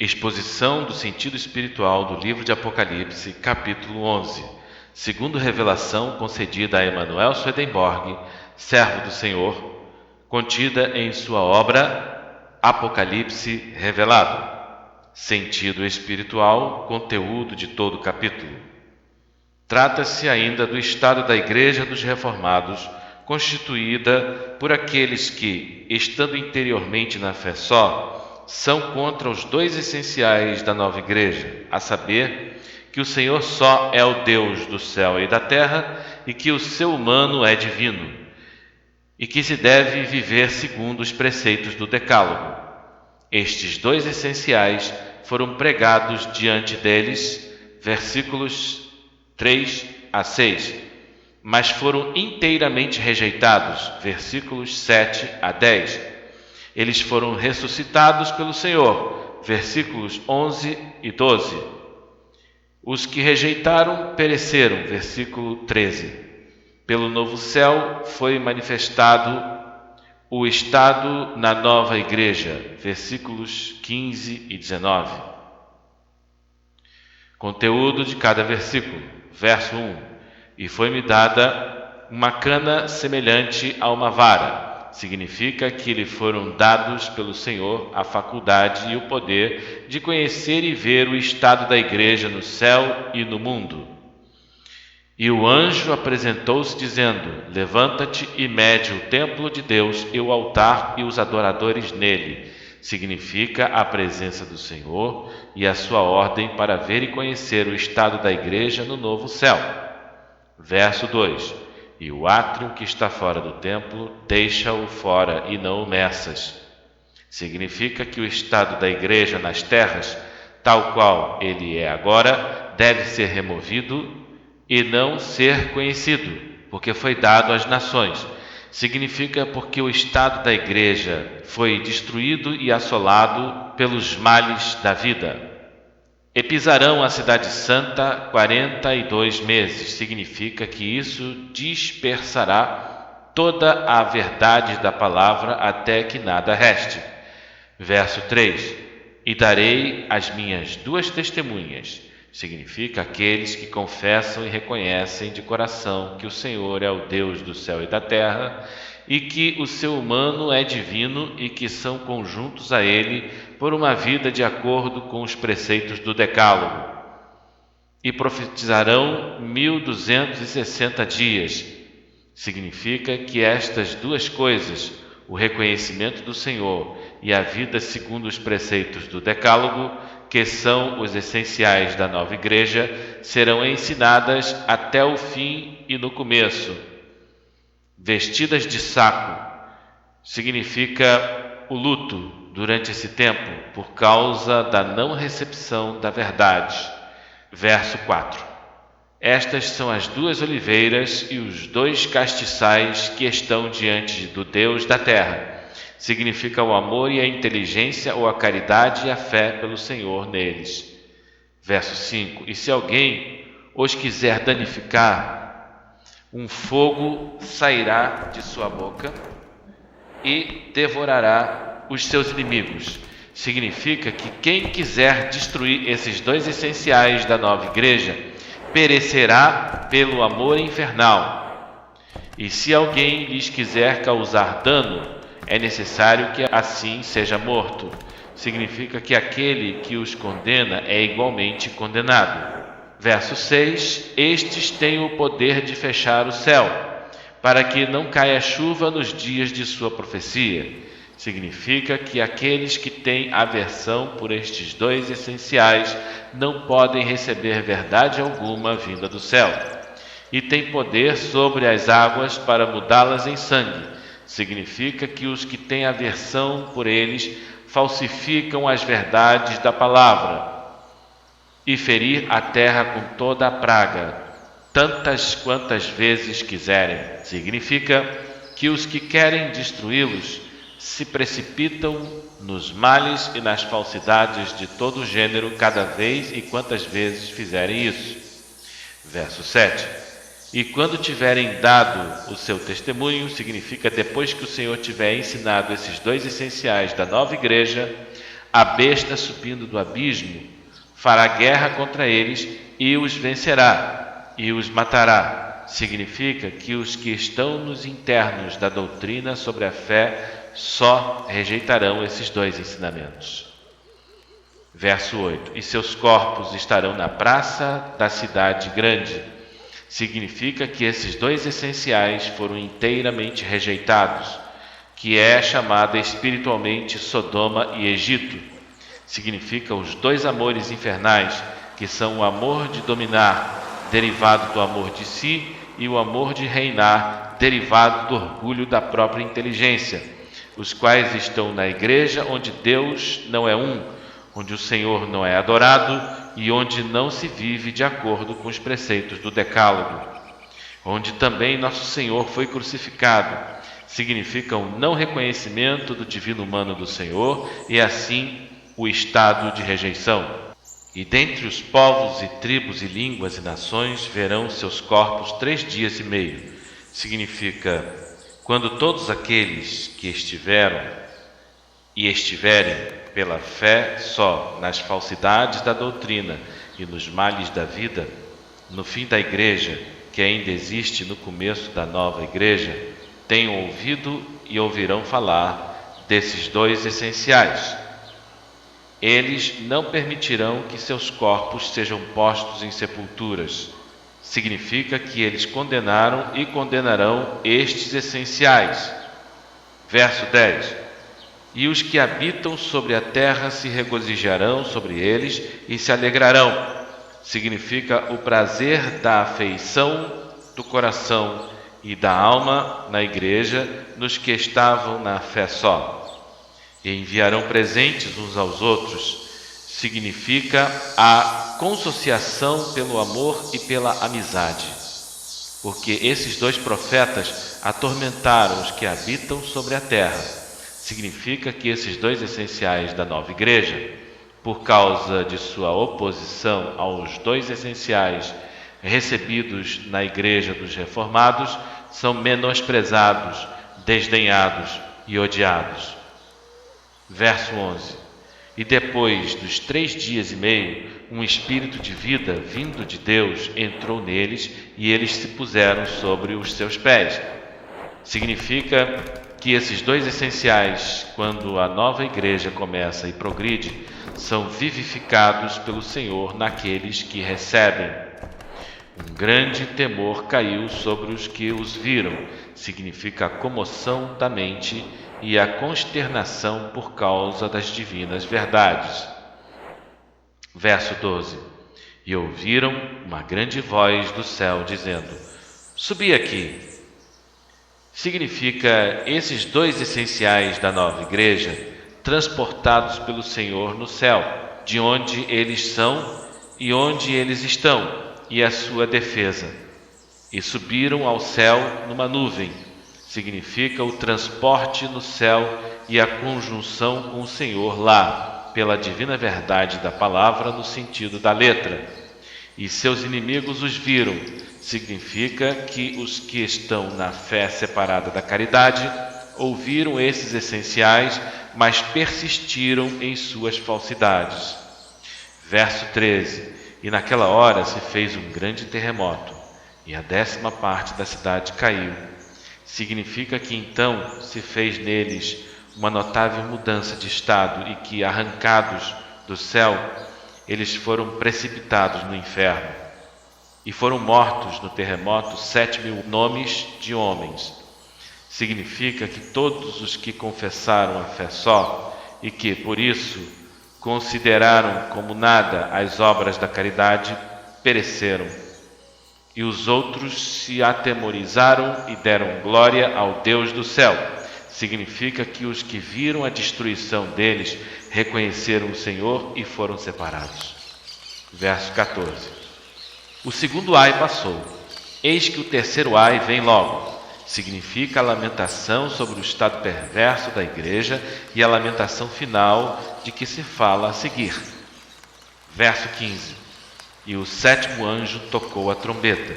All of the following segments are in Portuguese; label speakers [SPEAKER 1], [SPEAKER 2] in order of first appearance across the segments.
[SPEAKER 1] Exposição do sentido espiritual do livro de Apocalipse, capítulo 11, segundo revelação concedida a Emanuel Swedenborg, servo do Senhor, contida em sua obra Apocalipse Revelado. Sentido espiritual, conteúdo de todo o capítulo. Trata-se ainda do estado da Igreja dos Reformados, constituída por aqueles que, estando interiormente na fé só, são contra os dois essenciais da nova igreja, a saber, que o Senhor só é o Deus do céu e da terra e que o ser humano é divino, e que se deve viver segundo os preceitos do Decálogo. Estes dois essenciais foram pregados diante deles, versículos 3 a 6, mas foram inteiramente rejeitados, versículos 7 a 10. Eles foram ressuscitados pelo Senhor, versículos 11 e 12. Os que rejeitaram pereceram, versículo 13. Pelo novo céu foi manifestado o estado na nova igreja, versículos 15 e 19. Conteúdo de cada versículo, verso 1. E foi-me dada uma cana semelhante a uma vara. Significa que lhe foram dados pelo Senhor a faculdade e o poder de conhecer e ver o estado da igreja no céu e no mundo. E o anjo apresentou-se dizendo: Levanta-te e mede o templo de Deus e o altar e os adoradores nele. Significa a presença do Senhor e a sua ordem para ver e conhecer o estado da igreja no novo céu. Verso 2. E o átrio que está fora do templo, deixa-o fora e não o meças. Significa que o estado da igreja nas terras, tal qual ele é agora, deve ser removido e não ser conhecido, porque foi dado às nações. Significa porque o estado da igreja foi destruído e assolado pelos males da vida. E pisarão a cidade santa 42 meses. Significa que isso dispersará toda a verdade da palavra até que nada reste. Verso 3. E darei as minhas duas testemunhas. Significa aqueles que confessam e reconhecem de coração que o Senhor é o Deus do céu e da terra e que o ser humano é divino e que são conjuntos a ele por uma vida de acordo com os preceitos do Decálogo. E profetizarão 1260 dias. Significa que estas duas coisas, o reconhecimento do Senhor e a vida segundo os preceitos do Decálogo, que são os essenciais da nova igreja, serão ensinadas até o fim e no começo. Vestidas de saco, significa o luto durante esse tempo, por causa da não recepção da verdade. Verso 4. Estas são as duas oliveiras e os dois castiçais que estão diante do Deus da terra. Significa o amor e a inteligência ou a caridade e a fé pelo Senhor neles. Verso 5. E se alguém os quiser danificar, um fogo sairá de sua boca e devorará os seus inimigos. Significa que quem quiser destruir esses dois essenciais da nova igreja perecerá pelo amor infernal. E se alguém lhes quiser causar dano, é necessário que assim seja morto. Significa que aquele que os condena é igualmente condenado. Verso 6. Estes têm o poder de fechar o céu, para que não caia chuva nos dias de sua profecia. Significa que aqueles que têm aversão por estes dois essenciais não podem receber verdade alguma vinda do céu. E têm poder sobre as águas para mudá-las em sangue. Significa que os que têm aversão por eles falsificam as verdades da palavra e ferir a terra com toda a praga, tantas quantas vezes quiserem. Significa que os que querem destruí-los se precipitam nos males e nas falsidades de todo gênero cada vez e quantas vezes fizerem isso. Verso 7. E quando tiverem dado o seu testemunho, significa depois que o Senhor tiver ensinado esses dois essenciais da nova igreja, A besta, subindo do abismo, fará guerra contra eles e os vencerá e os matará. Significa que os que estão nos internos da doutrina sobre a fé só rejeitarão esses dois ensinamentos. Verso 8: E seus corpos estarão na praça da cidade grande. Significa que esses dois essenciais foram inteiramente rejeitados, que é chamada espiritualmente Sodoma e Egito. Significa os dois amores infernais, que são o amor de dominar, derivado do amor de si, e o amor de reinar, derivado do orgulho da própria inteligência, os quais estão na igreja onde Deus não é um, onde o Senhor não é adorado e onde não se vive de acordo com os preceitos do Decálogo, onde também nosso Senhor foi crucificado. Significa o não reconhecimento do divino humano do Senhor e assim o estado de rejeição. E dentre os povos e tribos e línguas e nações verão seus corpos 3 dias e meio. Significa quando todos aqueles que estiveram e estiverem pela fé só nas falsidades da doutrina e nos males da vida, no fim da igreja, que ainda existe no começo da nova igreja, tenham ouvido e ouvirão falar desses dois essenciais. Eles não permitirão que seus corpos sejam postos em sepulturas. Significa que eles condenaram e condenarão estes essenciais. Verso 10: E os que habitam sobre a terra se regozijarão sobre eles e se alegrarão. Significa o prazer da afeição do coração e da alma na igreja, nos que estavam na fé só. E enviarão presentes uns aos outros. Significa a consociação pelo amor e pela amizade. Porque esses dois profetas atormentaram os que habitam sobre a terra. Significa que esses dois essenciais da nova igreja, por causa de sua oposição aos dois essenciais recebidos na igreja dos reformados, são menosprezados, desdenhados e odiados. Verso 11: E depois dos 3 dias e meio, um espírito de vida vindo de Deus entrou neles e eles se puseram sobre os seus pés. Significa que esses dois essenciais, quando a nova igreja começa e progride, são vivificados pelo Senhor naqueles que recebem. Um grande temor caiu sobre os que os viram. Significa a comoção da mente e a consternação por causa das divinas verdades. Verso 12: E ouviram uma grande voz do céu dizendo: Subi aqui. Significa esses dois essenciais da nova igreja transportados pelo Senhor no céu, de onde eles são e onde eles estão, e a sua defesa. E subiram ao céu numa nuvem. Significa o transporte no céu e a conjunção com o Senhor lá, pela divina verdade da palavra no sentido da letra. E seus inimigos os viram. Significa que os que estão na fé separada da caridade ouviram esses essenciais, mas persistiram em suas falsidades. Verso 13: E naquela hora se fez um grande terremoto, e a 10ª parte da cidade caiu. Significa que então se fez neles uma notável mudança de estado e que, arrancados do céu, eles foram precipitados no inferno. E foram mortos no terremoto 7.000 nomes de homens. Significa que todos os que confessaram a fé só e que, por isso, consideraram como nada as obras da caridade, pereceram. E os outros se atemorizaram e deram glória ao Deus do céu. Significa que os que viram a destruição deles reconheceram o Senhor e foram separados. Verso 14: O segundo ai passou, eis que o terceiro ai vem logo. Significa a lamentação sobre o estado perverso da igreja e a lamentação final de que se fala a seguir. Verso 15: E o 7º anjo tocou a trombeta.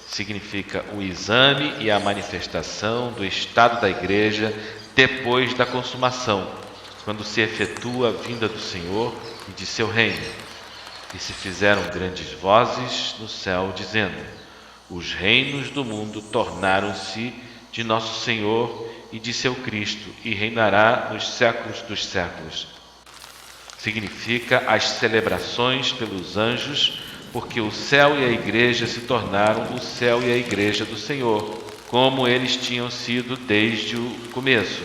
[SPEAKER 1] Significa o exame e a manifestação do estado da igreja depois da consumação, quando se efetua a vinda do Senhor e de seu reino. E se fizeram grandes vozes no céu, dizendo: os reinos do mundo tornaram-se de nosso Senhor e de seu Cristo, e reinará nos séculos dos séculos. Significa as celebrações pelos anjos, porque o céu e a igreja se tornaram o céu e a igreja do Senhor, como eles tinham sido desde o começo.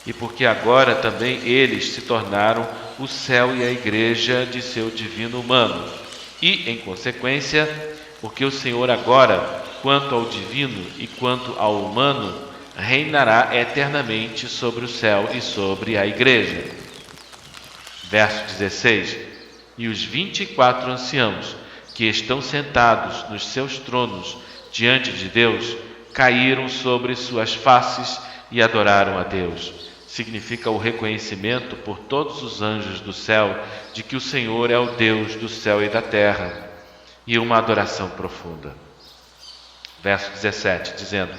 [SPEAKER 1] E porque agora também eles se tornaram o céu e a igreja de seu divino humano. E, em consequência, porque o Senhor agora, quanto ao divino e quanto ao humano, reinará eternamente sobre o céu e sobre a igreja. Verso 16. E os 24 anciãos que estão sentados nos seus tronos diante de Deus caíram sobre suas faces e adoraram a Deus. Significa o reconhecimento por todos os anjos do céu de que o Senhor é o Deus do céu e da terra, e uma adoração profunda. Verso 17, dizendo: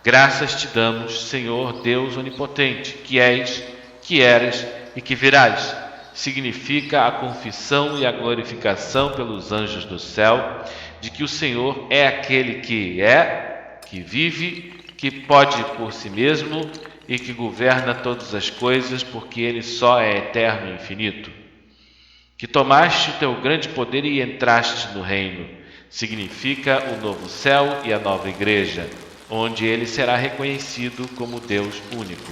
[SPEAKER 1] graças te damos, Senhor Deus onipotente, que és, que eras e que virás. Significa a confissão e a glorificação pelos anjos do céu de que o Senhor é aquele que é, que vive, que pode por si mesmo e que governa todas as coisas, porque Ele só é eterno e infinito. Que tomaste o teu grande poder e entraste no reino. Significa o novo céu e a nova igreja, onde Ele será reconhecido como Deus único.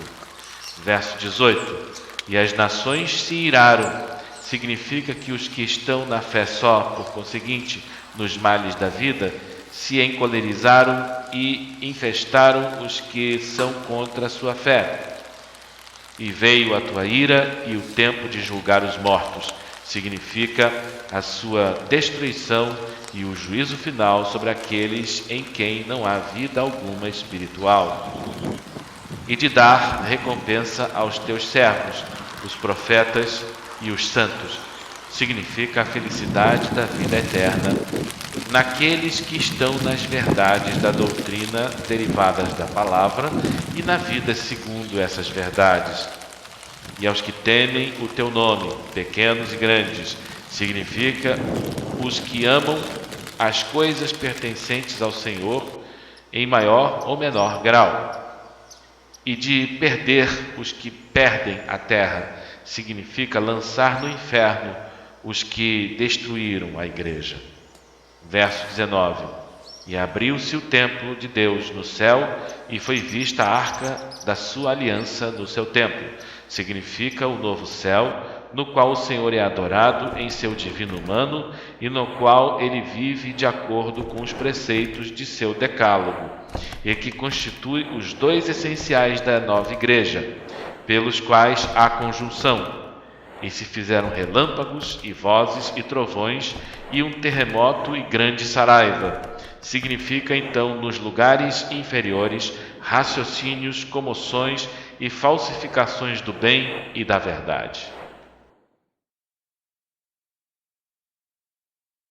[SPEAKER 1] Verso 18. E as nações se iraram. Significa que os que estão na fé só, por conseguinte, nos males da vida, se encolerizaram e infestaram os que são contra a sua fé. E veio a tua ira e o tempo de julgar os mortos. Significa a sua destruição e o juízo final sobre aqueles em quem não há vida alguma espiritual. E de dar recompensa aos teus servos, os profetas e os santos. Significa a felicidade da vida eterna naqueles que estão nas verdades da doutrina derivadas da palavra e na vida segundo essas verdades. E aos que temem o teu nome, pequenos e grandes, significa os que amam as coisas pertencentes ao Senhor em maior ou menor grau. E de perder os que perdem a terra, significa lançar no inferno os que destruíram a igreja. Verso 19. E abriu-se o templo de Deus no céu, e foi vista a arca da sua aliança no seu templo. Significa o novo céu, no qual o Senhor é adorado em seu divino humano e no qual ele vive de acordo com os preceitos de seu decálogo, e que constitui os dois essenciais da nova igreja, pelos quais há conjunção. E se fizeram relâmpagos e vozes e trovões e um terremoto e grande saraiva. Significa então nos lugares inferiores raciocínios, comoções e falsificações do bem e da verdade.